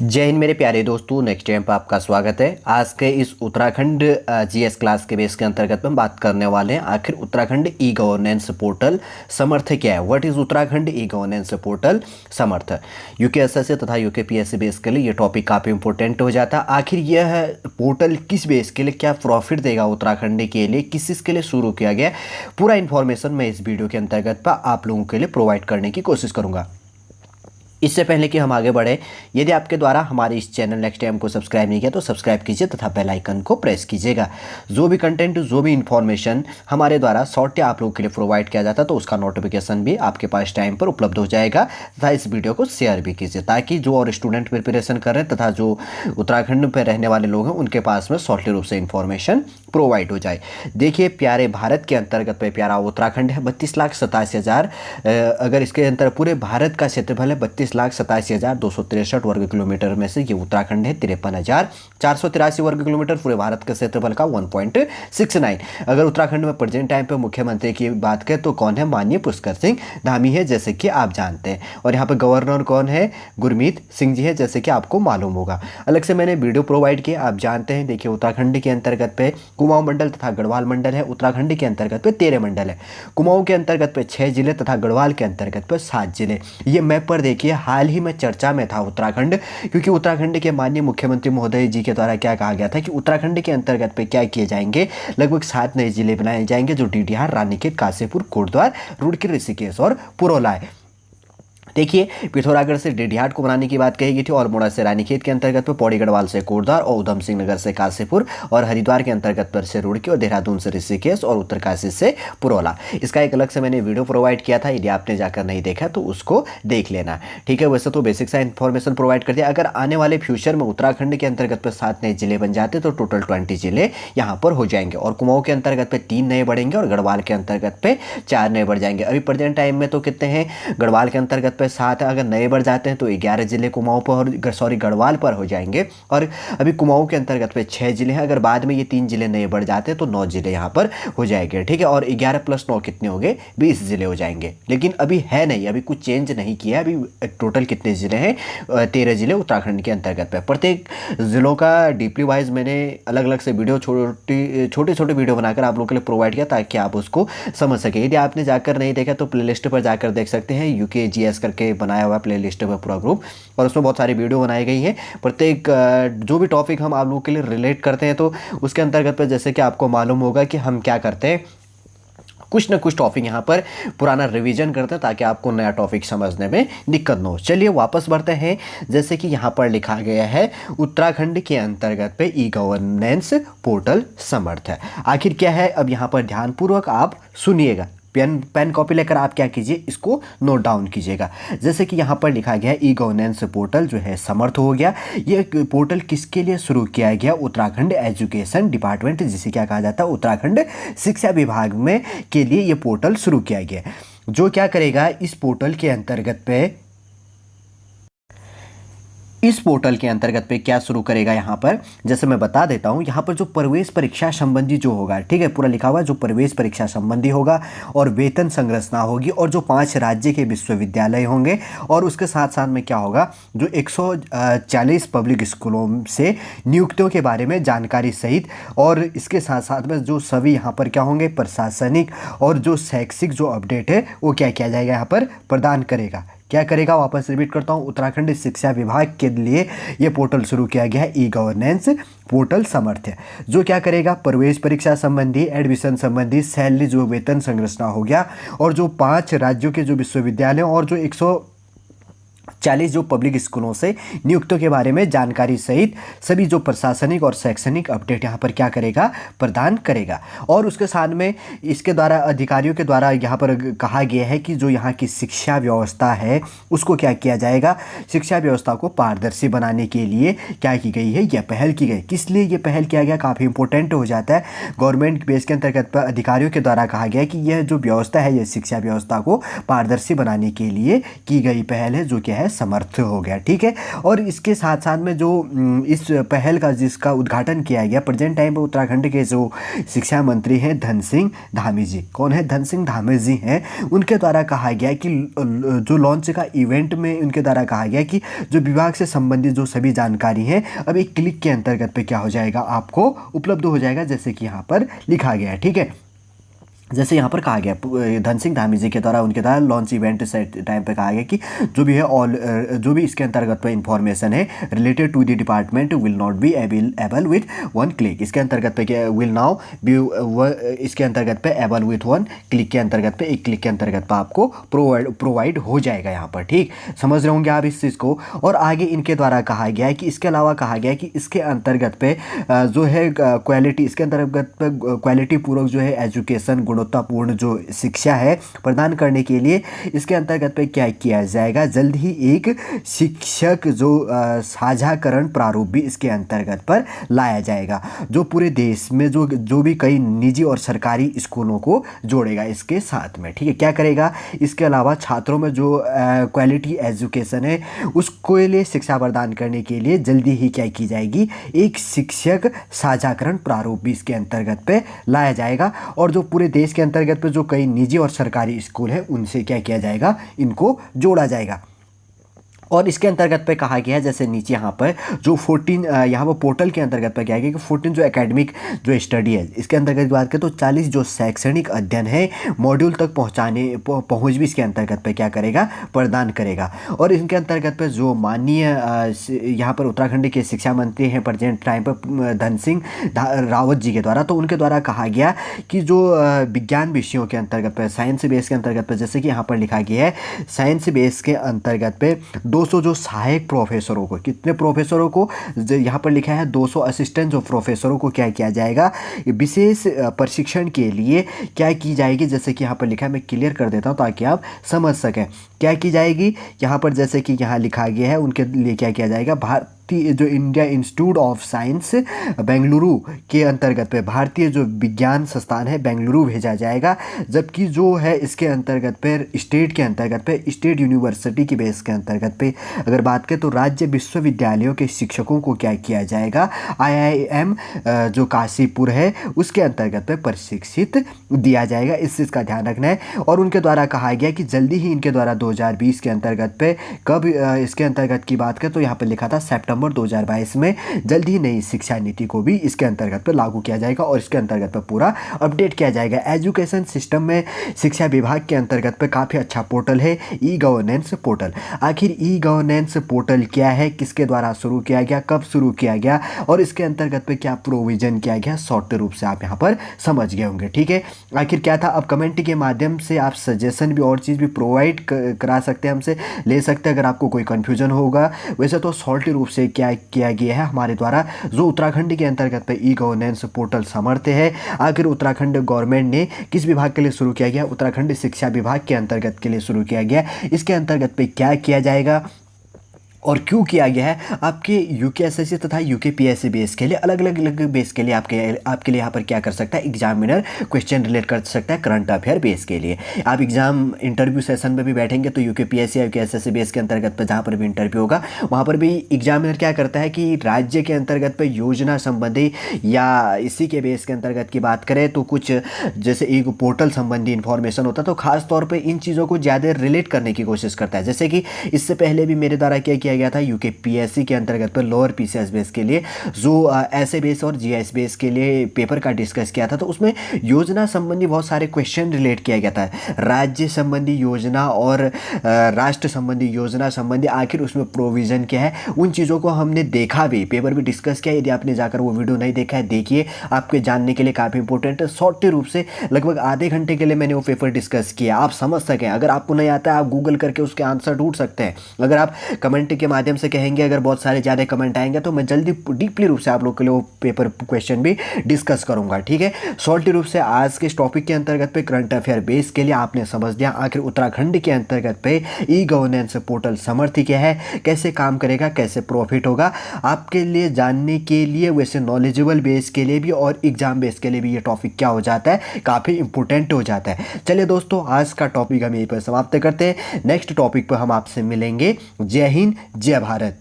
जय हिंद मेरे प्यारे दोस्तों, नेक्स्ट टाइम पर आपका स्वागत है। आज के इस उत्तराखंड जीएस क्लास के बेस के अंतर्गत हम बात करने वाले हैं आखिर उत्तराखंड ई गवर्नेंस पोर्टल समर्थ क्या है। What is Uttarakhand e governance portal Samarth. UKSSC तथा यूकेपीएससी बेस के लिए ये टॉपिक काफ़ी इंपॉर्टेंट हो जाता है। आखिर यह पोर्टल किस बेस के लिए, क्या प्रॉफिट देगा उत्तराखंड के लिए, किस चीज़ के लिए शुरू किया गया, पूरा इन्फॉर्मेशन मैं इस वीडियो के अंतर्गत पर आप लोगों के लिए प्रोवाइड करने की कोशिश करूँगा। इससे पहले कि हम आगे बढ़े, यदि आपके द्वारा हमारे इस चैनल नेक्स्ट टाइम को सब्सक्राइब नहीं किया तो सब्सक्राइब कीजिए तथा बेल आइकन को प्रेस कीजिएगा। जो भी कंटेंट, जो भी इन्फॉर्मेशन हमारे द्वारा शॉर्ट आप लोगों के लिए प्रोवाइड किया जाता है तो उसका नोटिफिकेशन भी आपके पास टाइम पर उपलब्ध हो जाएगा। तथा इस वीडियो को शेयर भी कीजिए ताकि जो और स्टूडेंट प्रिपरेशन कर रहे हैं तथा जो उत्तराखंड पर रहने वाले लोग हैं उनके पास में शॉर्टली रूप से इन्फॉर्मेशन प्रोवाइड हो जाए। देखिए, प्यारे भारत के अंतर्गत पे प्यारा उत्तराखंड है। 32,87,000, अगर इसके अंतर पूरे भारत का क्षेत्रफल है 32,87,263 वर्ग किलोमीटर में से ये उत्तराखंड है 53,483 वर्ग किलोमीटर, पूरे भारत के क्षेत्रफल का 1.69। अगर उत्तराखंड में प्रेजेंट टाइम पे मुख्यमंत्री की बात करें तो कौन है, माननीय पुष्कर सिंह धामी है, जैसे कि आप जानते हैं। और यहाँ पे गवर्नर कौन है, गुरमीत सिंह जी है, जैसे कि आपको मालूम होगा। अलग से मैंने वीडियो प्रोवाइड किया, आप जानते हैं। देखिए, उत्तराखंड के अंतर्गत पे कुमाऊं मंडल तथा गढ़वाल मंडल है। उत्तराखंड के अंतर्गत पे 13 मंडल है। कुमाऊं के अंतर्गत पे 6 जिले तथा गढ़वाल के अंतर्गत पे 7 जिले। ये मैप पर देखिए, हाल ही में चर्चा में था उत्तराखंड, क्योंकि उत्तराखंड के माननीय मुख्यमंत्री महोदय जी के द्वारा क्या कहा गया था कि उत्तराखंड के अंतर्गत पे क्या किए जाएंगे, लगभग 7 नए जिले बनाए जाएंगे जो डीडीआर, रानीखेत, काशीपुर, कोटद्वार, रुड़की, ऋषिकेश और पुरोला है। देखिए, पिथौरागढ़ से डीडीहाट को बनाने की बात कही गई थी, और मोड़ा से रानीखेत के अंतर्गत पर, पौड़ी गढ़वाल से कोटद्वार और उधम सिंह नगर से काशीपुर, और हरिद्वार के अंतर्गत पर से रुड़की, और देहरादून से ऋषिकेश और उत्तरकाशी से पुरोला। इसका एक अलग से मैंने वीडियो प्रोवाइड किया था, यदि आपने जाकर नहीं देखा तो उसको देख लेना। ठीक है, वैसे तो बेसिक सा इन्फॉर्मेशन प्रोवाइड कर दिया। अगर आने वाले फ्यूचर में उत्तराखंड के अंतर्गत पर 7 नए जिले बन जाते तो टोटल 20 जिले यहाँ पर हो जाएंगे, और कुमाऊं के अंतर्गत पे 3 नए बढ़ेंगे और गढ़वाल के अंतर्गत पे 4 नए बढ़ जाएंगे। अभी प्रेजेंट टाइम में तो कितने हैं, गढ़वाल के अंतर्गत पे 7 है, अगर नए बढ़ जाते हैं तो 11 जिले कुमाऊं पर गढ़वाल पर हो जाएंगे, और अभी कुमाऊं के अंतर्गत पे 6 जिले हैं। अगर बाद में ये 3 जिले नए बढ़ जाते हैं तो 9 जिले यहाँ पर हो जाएंगे। ठीक है, और 11 + 9 कितने हो गए, 20 जिले हो जाएंगे। लेकिन अभी है नहीं, अभी कुछ चेंज नहीं किया। अभी टोटल कितने जिले हैं, 13 जिले उत्तराखंड के अंतर्गत पे। प्रत्येक जिलों का डीपली वाइज मैंने अलग अलग से वीडियो, छोटे छोटे वीडियो बनाकर आप लोगों के लिए प्रोवाइड किया ताकि आप उसको समझ सके। यदि आपने जाकर नहीं देखा तो प्लेलिस्ट पर जाकर देख सकते हैं, यूकेजीएस करके बनाया हुआ प्लेलिस्ट पर पूरा ग्रुप, और उसमें बहुत सारी वीडियो बनाई गई हैं। प्रत्येक जो भी टॉपिक हम आप लोगों के लिए रिलेट करते हैं तो उसके अंतर्गत पर जैसे कि आपको मालूम होगा कि हम क्या करते हैं, कुछ ना कुछ टॉपिक यहाँ पर पुराना रिवीजन करते हैं ताकि आपको नया टॉपिक समझने में दिक्कत न हो। चलिए वापस बढ़ते हैं। जैसे कि यहाँ पर लिखा गया है, उत्तराखंड के अंतर्गत पे ई गवर्नेंस पोर्टल समर्थ है। आखिर क्या है, अब यहाँ पर ध्यानपूर्वक आप सुनिएगा। पेन कॉपी लेकर आप क्या कीजिए, इसको नोट डाउन कीजिएगा। जैसे कि यहाँ पर लिखा गया है, ई गवर्नेंस पोर्टल जो है समर्थ हो गया। ये पोर्टल किसके लिए शुरू किया गया, उत्तराखंड एजुकेशन डिपार्टमेंट, जिसे क्या कहा जाता है, उत्तराखंड शिक्षा विभाग में के लिए ये पोर्टल शुरू किया गया। जो क्या करेगा, इस पोर्टल के अंतर्गत पे क्या शुरू करेगा, यहाँ पर जैसे मैं बता देता हूँ। यहाँ पर जो प्रवेश परीक्षा संबंधी जो होगा, ठीक है, पूरा लिखा हुआ, जो प्रवेश परीक्षा संबंधी होगा, और वेतन संरचना होगी, और जो 5 राज्य के विश्वविद्यालय होंगे, और उसके साथ साथ में क्या होगा, जो 140 पब्लिक स्कूलों से नियुक्तियों के बारे में जानकारी सहित, और इसके साथ साथ में जो सभी यहाँ पर क्या होंगे, प्रशासनिक और जो शैक्षिक जो अपडेट है वो क्या किया जाएगा, यहाँ पर प्रदान करेगा। क्या करेगा, वापस रिपीट करता हूँ, उत्तराखंड शिक्षा विभाग के लिए ये पोर्टल शुरू किया गया है, ई गवर्नेंस पोर्टल समर्थ है। जो क्या करेगा, प्रवेश परीक्षा संबंधी, एडमिशन संबंधी, सैलरी जो वेतन संरचना हो गया, और जो 5 राज्यों के जो विश्वविद्यालय और जो 140 जो पब्लिक स्कूलों से नियुक्तों के बारे में जानकारी सहित सभी जो प्रशासनिक और शैक्षणिक अपडेट यहाँ पर क्या करेगा, प्रदान करेगा। और उसके साथ में इसके द्वारा, अधिकारियों के द्वारा यहाँ पर कहा गया है कि जो यहाँ की शिक्षा व्यवस्था है उसको क्या किया जाएगा, शिक्षा व्यवस्था को पारदर्शी बनाने के लिए क्या की गई है, यह पहल की गई। किस लिए ये पहल किया गया, काफ़ी इंपॉर्टेंट हो जाता है। गवर्नमेंट बेस के अंतर्गत पर अधिकारियों के द्वारा कहा गया है कि यह जो व्यवस्था है, यह शिक्षा व्यवस्था को पारदर्शी बनाने के लिए की गई पहल है, जो क्या है, समर्थ हो गया। ठीक है, और इसके साथ साथ में जो इस पहल का जिसका उद्घाटन किया गया, प्रेजेंट टाइम पे उत्तराखंड के जो शिक्षा मंत्री हैं धन सिंह धामी जी, कौन है, धन सिंह धामी जी हैं, उनके द्वारा कहा गया कि जो लॉन्च का इवेंट में उनके द्वारा कहा गया कि जो विभाग से संबंधित जो सभी जानकारी है अब एक क्लिक के अंतर्गत पे क्या हो जाएगा, आपको उपलब्ध हो जाएगा, जैसे कि यहाँ पर लिखा गया है। ठीक है, जैसे यहाँ पर कहा गया धन सिंह धामी जी के द्वारा उनके द्वारा लॉन्च इवेंट से टाइम पे कहा गया कि जो भी है जो भी इसके अंतर्गत पे इंफॉर्मेशन है related to the department will not be able with one click. इसके अंतर्गत पे क्या विल नाउ बी, इसके अंतर्गत पे एबल विथ वन क्लिक के अंतर्गत पे एक क्लिक के अंतर्गत पे आपको प्रोवाइड हो जाएगा यहाँ पर। ठीक, समझ रहे होंगे आप इस चीज़ को। और आगे इनके द्वारा कहा गया है कि इसके अलावा कहा गया है कि इसके अंतर्गत पे जो है क्वालिटी, इसके अंतर्गत पे क्वालिटी पूर्वक जो है एजुकेशन, गुणवत्तापूर्ण जो शिक्षा है प्रदान करने के लिए इसके अंतर्गत पे क्या किया जाएगा, जल्द ही एक शिक्षक जो साझाकरण प्रारूप भी इसके अंतर्गत पर लाया जाएगा, जो पूरे देश में जो भी कई निजी और सरकारी स्कूलों को जोड़ेगा इसके साथ में। ठीक है, क्या करेगा, इसके अलावा छात्रों में जो क्वालिटी एजुकेशन है उसको लिए शिक्षा प्रदान करने के लिए जल्दी ही क्या की जाएगी, एक शिक्षक साझाकरण प्रारूप भी इसके अंतर्गत पे लाया जाएगा, और जो पूरे देश के अंतर्गत पे जो कई निजी और सरकारी स्कूल है उनसे क्या किया जाएगा, इनको जोड़ा जाएगा। और इसके अंतर्गत पे कहा गया है, जैसे नीचे यहाँ पर जो 14 यहाँ पर पोर्टल के अंतर्गत पे क्या है कि 14 जो एकेडमिक जो स्टडी है इसके अंतर्गत बात करें तो 40 जो शैक्षणिक अध्ययन है मॉड्यूल तक पहुँच भी इसके अंतर्गत पे क्या करेगा, प्रदान करेगा। और इनके अंतर्गत पे जो माननीय यहाँ पर उत्तराखंड के शिक्षा मंत्री हैं प्रेजेंट टाइम पर धन सिंह रावत जी के द्वारा, तो उनके द्वारा कहा गया कि जो विज्ञान विषयों के अंतर्गत पे साइंस बेस के अंतर्गत पे, जैसे कि यहाँ पर लिखा गया है साइंस बेस के अंतर्गत पे 200 जो सहायक प्रोफेसरों को, कितने प्रोफेसरों को, यहाँ पर लिखा है 200 असिस्टेंट जो प्रोफेसरों को क्या किया जाएगा, विशेष प्रशिक्षण के लिए क्या की जाएगी, जैसे कि यहाँ पर लिखा है, मैं क्लियर कर देता हूँ ताकि आप समझ सकें क्या की जाएगी। यहाँ पर जैसे कि यहाँ लिखा गया है उनके लिए क्या किया जाएगा, भारतीय जो India institute of science Bengaluru के अंतर्गत पे भारतीय जो विज्ञान संस्थान है बेंगलुरु भेजा जाएगा, जबकि जो है इसके अंतर्गत पे स्टेट के अंतर्गत पे स्टेट यूनिवर्सिटी की बेस के अंतर्गत पे अगर बात करें तो राज्य विश्वविद्यालयों के शिक्षकों को क्या किया जाएगा, IIM जो काशीपुर है उसके अंतर्गत पे प्रशिक्षित दिया जाएगा, इस चीज़ का ध्यान रखना है। और उनके द्वारा कहा गया कि जल्दी ही इनके द्वारा 2020 के अंतर्गत पे कब इसके अंतर्गत की बात करें तो यहाँ पर लिखा था सितंबर 2022 में जल्द ही नई शिक्षा नीति को भी इसके अंतर्गत पर लागू किया जाएगा और इसके अंतर्गत पर पूरा अपडेट किया जाएगा। एजुकेशन सिस्टम में शिक्षा विभाग के अंतर्गत पे काफ़ी अच्छा पोर्टल है ई गवर्नेंस पोर्टल। आखिर ई गवर्नेंस पोर्टल क्या है, किसके द्वारा शुरू किया गया, कब शुरू किया गया और इसके अंतर्गत पे क्या प्रोविजन किया गया, शॉर्ट रूप से आप यहाँ पर समझ गए होंगे। ठीक है, आखिर क्या था, अब कमेंट के माध्यम से आप सजेशन भी और चीज़ भी प्रोवाइड करा सकते हैं, हमसे ले सकते हैं अगर आपको कोई कन्फ्यूजन होगा। वैसे तो शॉर्ट रूप से क्या किया गया है हमारे द्वारा, जो उत्तराखंड के अंतर्गत पे ई गवर्नेंस पोर्टल समर्थ है। आखिर उत्तराखंड गवर्नमेंट ने किस विभाग के लिए शुरू किया गया, उत्तराखंड शिक्षा विभाग के अंतर्गत के लिए शुरू किया गया, इसके अंतर्गत पे क्या किया जाएगा और क्यों किया गया है, आपके UKSSC तथा UKPSC बेस के लिए अलग अलग बेस के लिए आपके लिए यहाँ पर क्या कर सकता है, एग्जामिनर क्वेश्चन रिलेट कर सकता है करंट अफेयर बेस के लिए। आप एग्जाम इंटरव्यू सेशन में भी बैठेंगे तो UKPSC या UKSSC बेस के अंतर्गत पर जहाँ पर भी इंटरव्यू होगा वहाँ पर भी एग्जामिनर क्या करता है कि राज्य के अंतर्गत पर योजना संबंधी या इसी के बेस के अंतर्गत की बात करें तो कुछ जैसे एक पोर्टल संबंधी इन्फॉर्मेशन होता है तो खास तौर पर इन चीज़ों को ज़्यादा रिलेट करने की कोशिश करता है। जैसे कि इससे पहले भी मेरे द्वारा क्या किया गया था UKPSC के अंतर्गत पर लोअर PCS बेस के लिए जो ऐसे बेस और GIS बेस के लिए पेपर का डिस्कस किया था, तो उसमें योजना संबंधी बहुत सारे क्वेश्चन रिलेट किया गया था, राज्य संबंधी योजना और राष्ट्र संबंधी योजना संबंधी आखिर उसमें प्रोविज़न क्या है, उन चीज़ों को हमने देखा भी, पेपर भी डिस्कस किया। यदि आपने जाकर वो वीडियो नहीं देखा है देखिए, आपके जानने के लिए काफ़ी इंपॉर्टेंट है। शॉर्ट रूप से लगभग आधे घंटे के लिए मैंने वो पेपर डिस्कस किया, आप समझ सकें। अगर आपको नहीं आता है आप गूगल करके उसके आंसर ढूंढ सकते हैं। अगर आप कमेंट के माध्यम से कहेंगे। अगर बहुत सारे ज़्यादा कमेंट आएंगे तो मैं जल्दी डीपली रूप से आप लोग के लिए वो पेपर क्वेश्चन भी डिस्कस करूंगा, ठीक है। सॉल्टी रूप से आज के इस टॉपिक के अंतर्गत पे करंट अफेयर बेस के लिए आपने समझ लिया आखिर उत्तराखंड के अंतर्गत पे ई गवर्नेंस पोर्टल समर्थ क्या है, कैसे काम करेगा, कैसे प्रॉफिट होगा आपके लिए जानने के लिए, वैसे नॉलेजेबल बेस के लिए भी और एग्जाम बेस के लिए भी ये टॉपिक क्या हो जाता है, काफ़ी इंपॉर्टेंट हो जाता है। चलिए दोस्तों, आज का टॉपिक हम यहीं पर समाप्त करते हैं। नेक्स्ट टॉपिक पर हम आपसे मिलेंगे। जय हिंद, जय भारत।